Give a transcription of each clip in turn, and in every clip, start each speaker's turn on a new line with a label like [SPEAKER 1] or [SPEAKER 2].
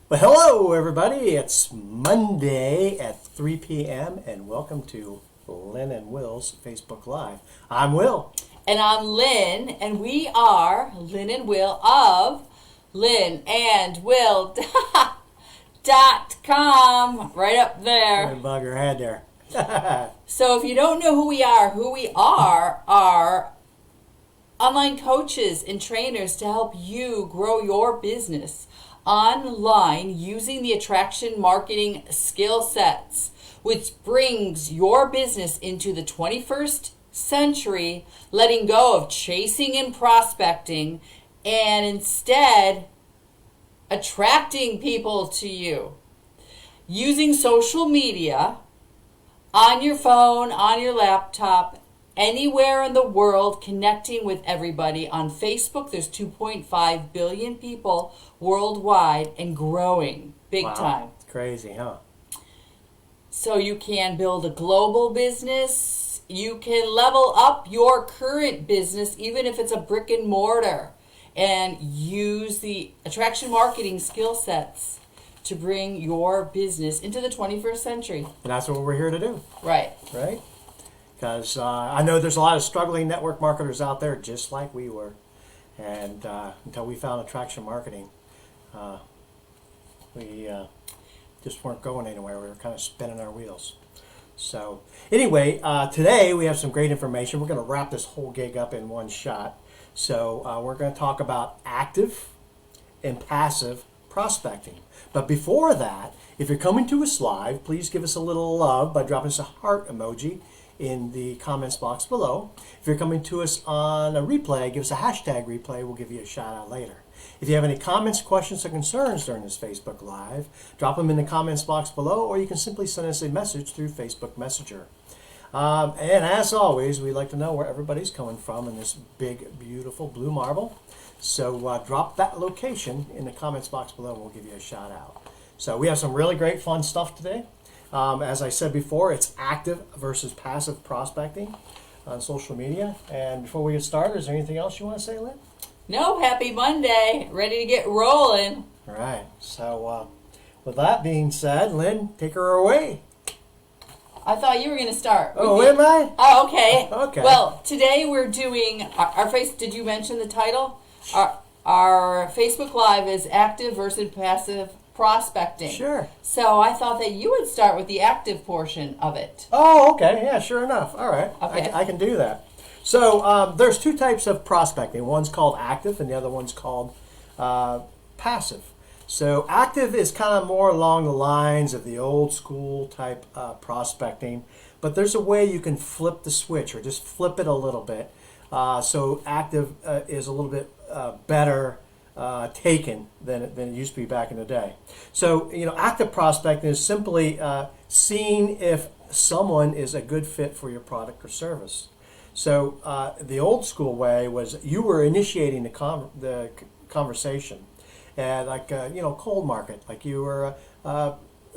[SPEAKER 1] Well, hello, everybody. It's Monday at 3 p.m., and welcome to Lynn and Will's Facebook Live. I'm Will.
[SPEAKER 2] And I'm Lynn, and we are Lynn and Will of lynnandwill.com. Right up there.
[SPEAKER 1] Bug her head there.
[SPEAKER 2] So if you don't know who we are online coaches and trainers to help you grow your business online using the attraction marketing skill sets, which brings your business into the 21st century, letting go of chasing and prospecting and instead attracting people to you. Using social media on your phone, on your laptop, anywhere in the world, connecting with everybody. On Facebook, there's 2.5 billion people worldwide and growing big time.
[SPEAKER 1] It's crazy, huh?
[SPEAKER 2] So you can build a global business. You can level up your current business, even if it's a brick and mortar, and use the attraction marketing skill sets to bring your business into the 21st century.
[SPEAKER 1] And that's what we're here to do.
[SPEAKER 2] Right.
[SPEAKER 1] Right? Because I know there's a lot of struggling network marketers out there just like we were. And until we found attraction marketing, we just weren't going anywhere. We were kind of spinning our wheels. So anyway, today we have some great information. We're going to wrap this whole gig up in one shot. So we're going to talk about active and passive prospecting. But before that, if you're coming to us live, please give us a little love by dropping us a heart emoji in the comments box below. If you're coming to us on a replay, give us a hashtag replay. We'll give you a shout out later. If you have any comments, questions, or concerns during this Facebook Live, drop them in the comments box below, or you can simply send us a message through Facebook Messenger. And as always, we'd like to know where everybody's coming from in this big, beautiful blue marble. So drop that location in the comments box below, and we'll give you a shout out. So we have some really great fun stuff today. As I said before, it's active versus passive prospecting on social media. And before we get started, is there anything else you want to say, Lynn?
[SPEAKER 2] No, happy Monday. Ready to get rolling.
[SPEAKER 1] All right. So with that being said, Lynn, take her away.
[SPEAKER 2] I thought you were going to start.
[SPEAKER 1] Oh, am I?
[SPEAKER 2] Oh, okay.
[SPEAKER 1] Okay.
[SPEAKER 2] Well, today we're doing our face. Did you mention the title? Our Facebook Live is active versus passive prospecting.
[SPEAKER 1] Sure.
[SPEAKER 2] So I thought that you would start with the active portion of it.
[SPEAKER 1] Oh, okay. Yeah, sure enough. All right.
[SPEAKER 2] Okay.
[SPEAKER 1] I can do that. So there's two types of prospecting. One's called active and the other one's called passive. So active is kind of more along the lines of the old school type prospecting, but there's a way you can flip the switch or just flip it a little bit. So active is a little bit better taken than it used to be back in the day. So, active prospecting is simply seeing if someone is a good fit for your product or service. So the old school way was you were initiating the conversation, and cold market, like you were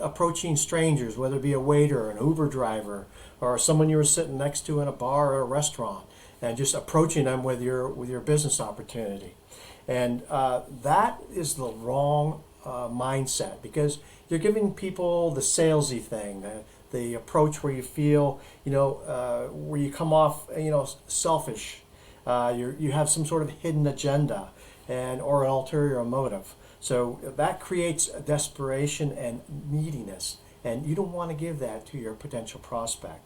[SPEAKER 1] approaching strangers, whether it be a waiter, an Uber driver, or someone you were sitting next to in a bar or a restaurant, and just approaching them with your business opportunity. And that is the wrong mindset, because you're giving people the salesy thing, the approach where you feel, where you come off, selfish. You have some sort of hidden agenda or an ulterior motive. So that creates a desperation and neediness, and you don't want to give that to your potential prospect.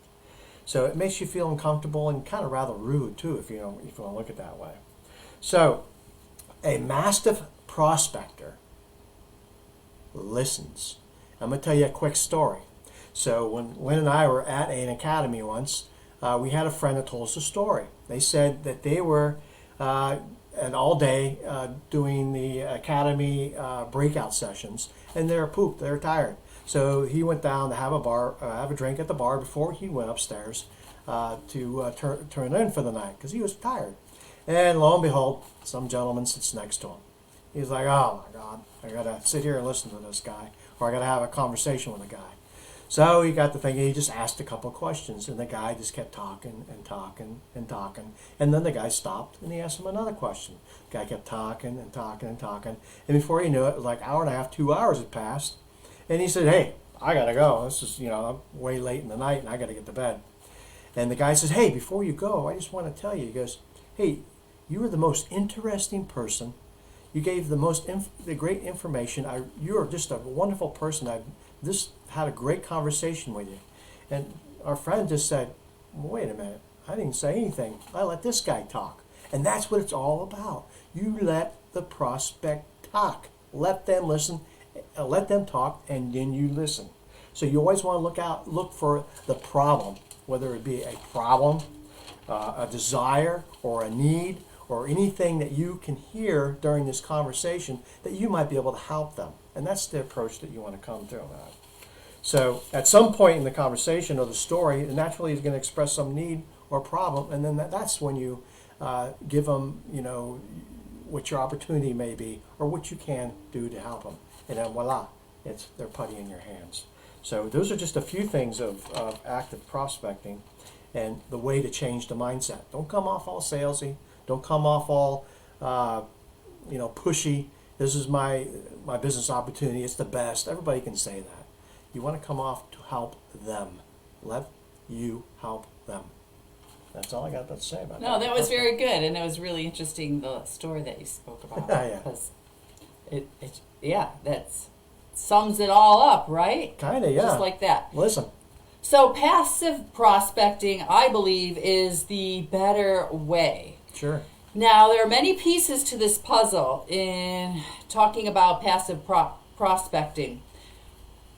[SPEAKER 1] So it makes you feel uncomfortable and kind of rather rude too, if you want to look at it that way. So a massive prospector listens. I'm going to tell you a quick story. So when Lynn and I were at an academy once, we had a friend that told us a story. They said that they were and all day doing the academy breakout sessions, and they're pooped, they're tired. So he went down to have a drink at the bar before he went upstairs to turn in for the night because he was tired. And lo and behold, some gentleman sits next to him. He's like, oh my God, I got to sit here and listen to this guy, or I got to have a conversation with a guy. So he got to thinking, he just asked a couple of questions, and the guy just kept talking and talking and talking. And then the guy stopped, and he asked him another question. The guy kept talking and talking and talking. And before he knew it, it was like an hour and a half, 2 hours had passed. And he said, hey, I got to go. This is, I'm way late in the night, and I got to get to bed. And the guy says, hey, before you go, I just want to tell you, he goes, hey, you were the most interesting person. You gave the great information. You are just a wonderful person. I've just had a great conversation with you. And our friend just said, wait a minute, I didn't say anything. I let this guy talk. And that's what it's all about. You let the prospect talk. Let them listen, let them talk, and then you listen. So you always want to look for the problem, whether it be a problem, a desire, or a need, or anything that you can hear during this conversation that you might be able to help them. And that's the approach that you want to come to that. So at some point in the conversation or the story, it naturally is going to express some need or problem, and then that's when you give them, what your opportunity may be or what you can do to help them. And then voila, they're putty in your hands. So those are just a few things of active prospecting and the way to change the mindset. Don't come off all salesy. Don't come off all, pushy. This is my business opportunity. It's the best. Everybody can say that. You want to come off to help them. Let you help them. That's all I got to say about that.
[SPEAKER 2] No, that was very good, and it was really interesting, the story that you spoke about.
[SPEAKER 1] Yeah.
[SPEAKER 2] Because that sums it all up, right?
[SPEAKER 1] Kind of, yeah.
[SPEAKER 2] Just like that.
[SPEAKER 1] Listen.
[SPEAKER 2] So passive prospecting, I believe, is the better way.
[SPEAKER 1] Sure.
[SPEAKER 2] Now, there are many pieces to this puzzle in talking about passive prospecting.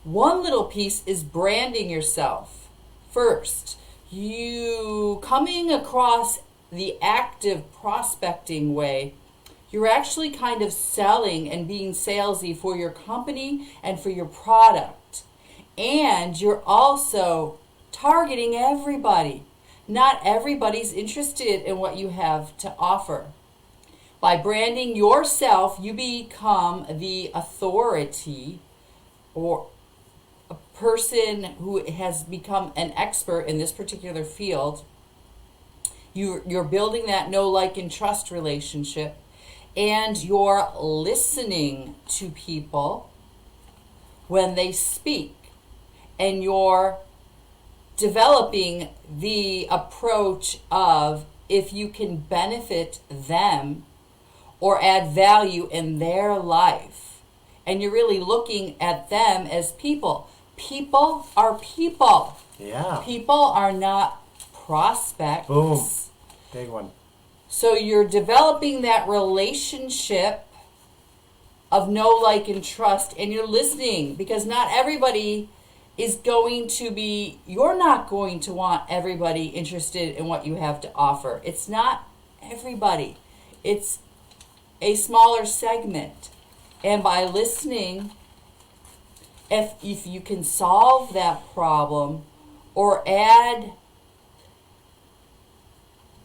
[SPEAKER 2] One little piece is branding yourself. First, you coming across the active prospecting way, you're actually kind of selling and being salesy for your company and for your product. And you're also targeting everybody. Not everybody's interested in what you have to offer. By branding yourself, you become the authority or a person who has become an expert in this particular field. You're building that know, like, and trust relationship, and you're listening to people when they speak, and you're developing the approach of if you can benefit them or add value in their life. And you're really looking at them as people. People are people.
[SPEAKER 1] Yeah.
[SPEAKER 2] People are not prospects.
[SPEAKER 1] Boom. Big one.
[SPEAKER 2] So you're developing that relationship of know, like, and trust, and you're listening, because not everybody is going to be, you're not going to want everybody interested in what you have to offer. It's not everybody. It's a smaller segment. And by listening, if you can solve that problem or add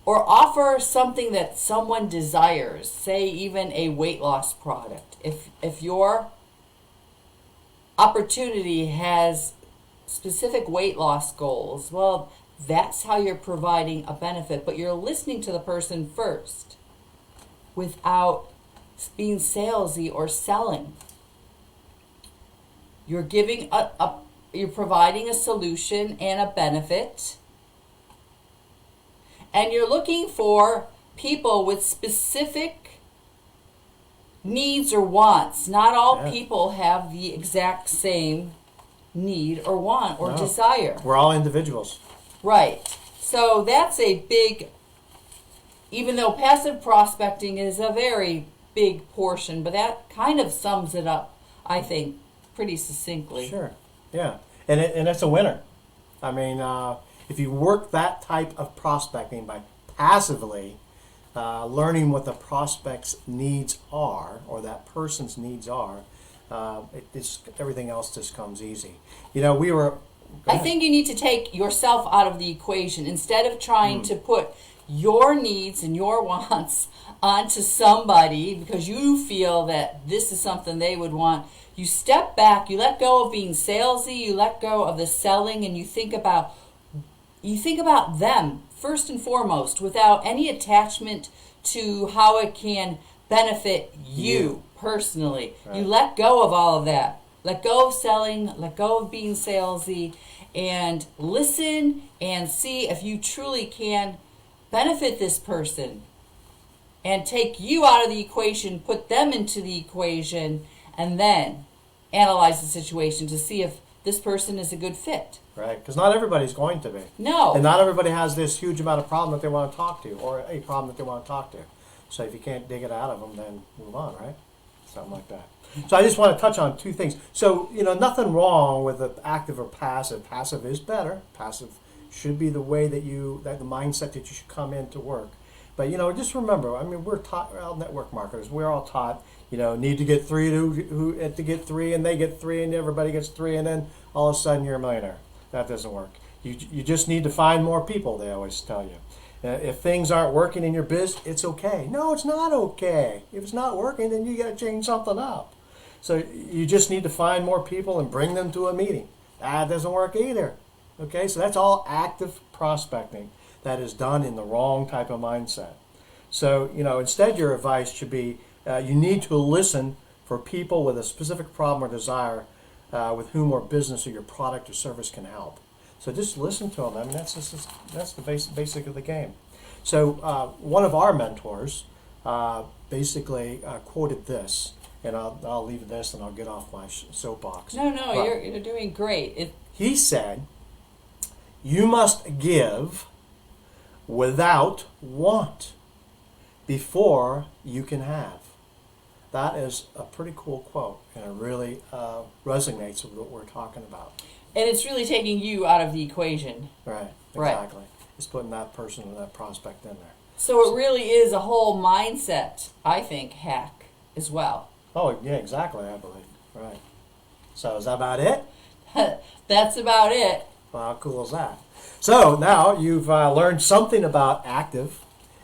[SPEAKER 2] or offer something that someone desires, say even a weight loss product. If your opportunity has specific weight loss goals, well, that's how you're providing a benefit. But you're listening to the person first without being salesy or selling. You're giving you're providing a solution and a benefit. And you're looking for people with specific needs or wants. Not all people have the exact same need or want or desire.
[SPEAKER 1] We're all individuals.
[SPEAKER 2] Right. So that's a big, even though passive prospecting is a very big portion, but that kind of sums it up, I think, pretty succinctly.
[SPEAKER 1] Sure. Yeah. And it's a winner. I mean, if you work that type of prospecting by passively learning what the prospect's needs are, or that person's needs are, everything else just comes easy.
[SPEAKER 2] I think you need to take yourself out of the equation. Instead of trying to put your needs and your wants onto somebody because you feel that this is something they would want, you step back, you let go of being salesy, you let go of the selling, and you think about them first and foremost without any attachment to how it can benefit you personally.
[SPEAKER 1] Right.
[SPEAKER 2] You let go of all of that. Let go of selling, let go of being salesy, and listen and see if you truly can benefit this person and take you out of the equation, put them into the equation, and then analyze the situation to see if this person is a good fit.
[SPEAKER 1] Right, because not everybody's going to be.
[SPEAKER 2] No.
[SPEAKER 1] And not everybody has this huge amount of problem that they want to talk to, or a problem that they want to talk to. So if you can't dig it out of them, then move on, right? Something like that. So I just want to touch on two things. So, nothing wrong with the active or passive. Passive is better. Passive should be the way that the mindset that you should come in to work. But, just remember, we're taught, network marketers, we're all taught, need to get three to get three, and they get three, and everybody gets three, and then all of a sudden you're a millionaire. That doesn't work. You just need to find more people, they always tell you. If things aren't working in your biz, it's okay. No, it's not okay. If it's not working, then you got to change something up. So you just need to find more people and bring them to a meeting. That doesn't work either. Okay, so that's all active prospecting that is done in the wrong type of mindset. So, instead your advice should be you need to listen for people with a specific problem or desire with whom or business or your product or service can help. So just listen to them. That's the basic of the game. So one of our mentors basically quoted this, and I'll leave this and I'll get off my soapbox.
[SPEAKER 2] No, but you're doing great.
[SPEAKER 1] He said, "You must give without want before you can have." That is a pretty cool quote, and it really resonates with what we're talking about.
[SPEAKER 2] And it's really taking you out of the equation.
[SPEAKER 1] Right,
[SPEAKER 2] Right.
[SPEAKER 1] exactly. It's putting that person or that prospect in there.
[SPEAKER 2] So it really is a whole mindset, I think, hack as well.
[SPEAKER 1] Oh, yeah, exactly, I believe. Right. So is that about it?
[SPEAKER 2] That's about it.
[SPEAKER 1] Well, how cool is that? So now you've learned something about active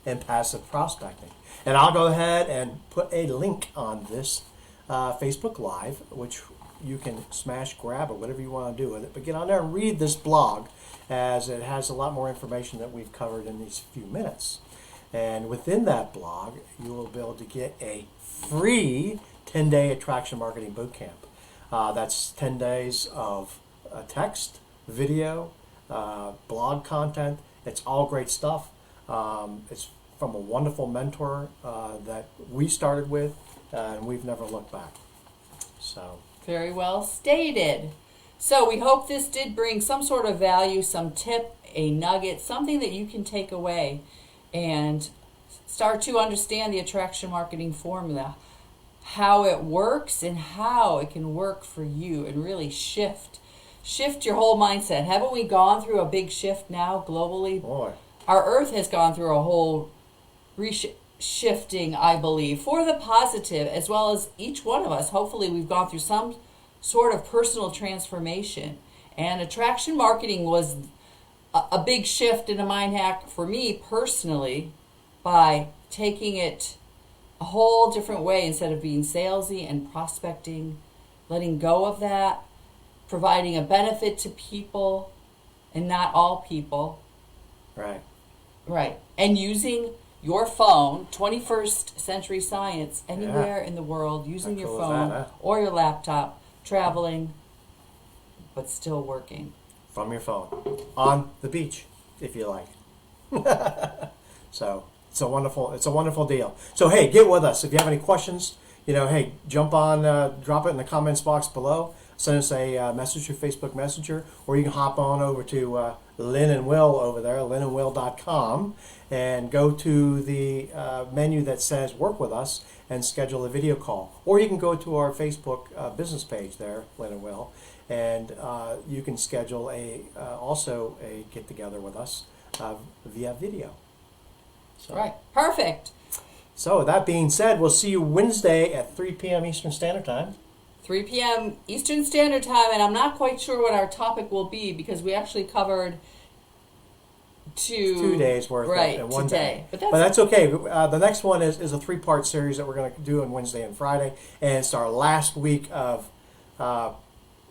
[SPEAKER 1] and passive prospecting. And I'll go ahead and put a link on this Facebook Live, which you can smash, grab, or whatever you want to do with it. But get on there and read this blog, as it has a lot more information that we've covered in these few minutes. And within that blog, you will be able to get a free 10-day attraction marketing bootcamp. That's 10 days of text, video, blog content. It's all great stuff. It's from a wonderful mentor that we started with, and we've never looked back. So
[SPEAKER 2] Very well stated. So we hope this did bring some sort of value, some tip, a nugget, something that you can take away and start to understand the attraction marketing formula, how it works and how it can work for you, and really shift your whole mindset. Haven't we gone through a big shift now globally?
[SPEAKER 1] boy,
[SPEAKER 2] Our earth has gone through a whole shifting, I believe, for the positive, as well as each one of us. Hopefully we've gone through some sort of personal transformation. And attraction marketing was a big shift in a mind hack for me personally, by taking it a whole different way. Instead of being salesy and prospecting, letting go of that, providing a benefit to people and not all people.
[SPEAKER 1] right.
[SPEAKER 2] Right. And using your phone, 21st century science, anywhere in the world, using
[SPEAKER 1] How
[SPEAKER 2] your
[SPEAKER 1] cool is
[SPEAKER 2] phone
[SPEAKER 1] that, huh? or
[SPEAKER 2] or your laptop, traveling, but still working.
[SPEAKER 1] From your phone on the beach, if you like. So it's a wonderful deal. So hey, get with us if you have any questions. Hey, jump on, drop it in the comments box below. Send us a message through Facebook Messenger, or you can hop on over to Lynn and Will over there, lynnandwill.com, and go to the menu that says Work With Us and schedule a video call. Or you can go to our Facebook business page there, Lynn and Will, and you can schedule also a get-together with us via video. So,
[SPEAKER 2] Right. Perfect.
[SPEAKER 1] So that being said, we'll see you Wednesday at 3 p.m. Eastern Standard Time.
[SPEAKER 2] 3 p.m. Eastern Standard Time, and I'm not quite sure what our topic will be because we actually covered
[SPEAKER 1] 2 days worth
[SPEAKER 2] right,
[SPEAKER 1] in one
[SPEAKER 2] today.
[SPEAKER 1] day.
[SPEAKER 2] But
[SPEAKER 1] that's okay. The next one is a 3-part series that we're going to do on Wednesday and Friday, and it's our last week of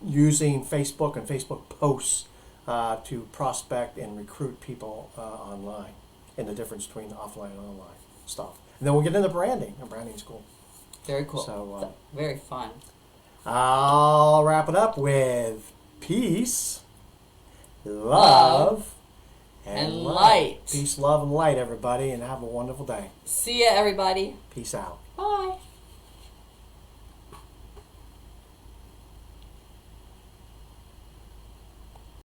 [SPEAKER 1] using Facebook and Facebook posts to prospect and recruit people online, and the difference between offline and online stuff. And then we'll get into branding. And branding school.
[SPEAKER 2] Very cool.
[SPEAKER 1] So
[SPEAKER 2] very fun.
[SPEAKER 1] I'll wrap it up with peace, love, and light. Peace, love, and light, everybody, and have a wonderful day.
[SPEAKER 2] See ya, everybody.
[SPEAKER 1] Peace out.
[SPEAKER 2] Bye.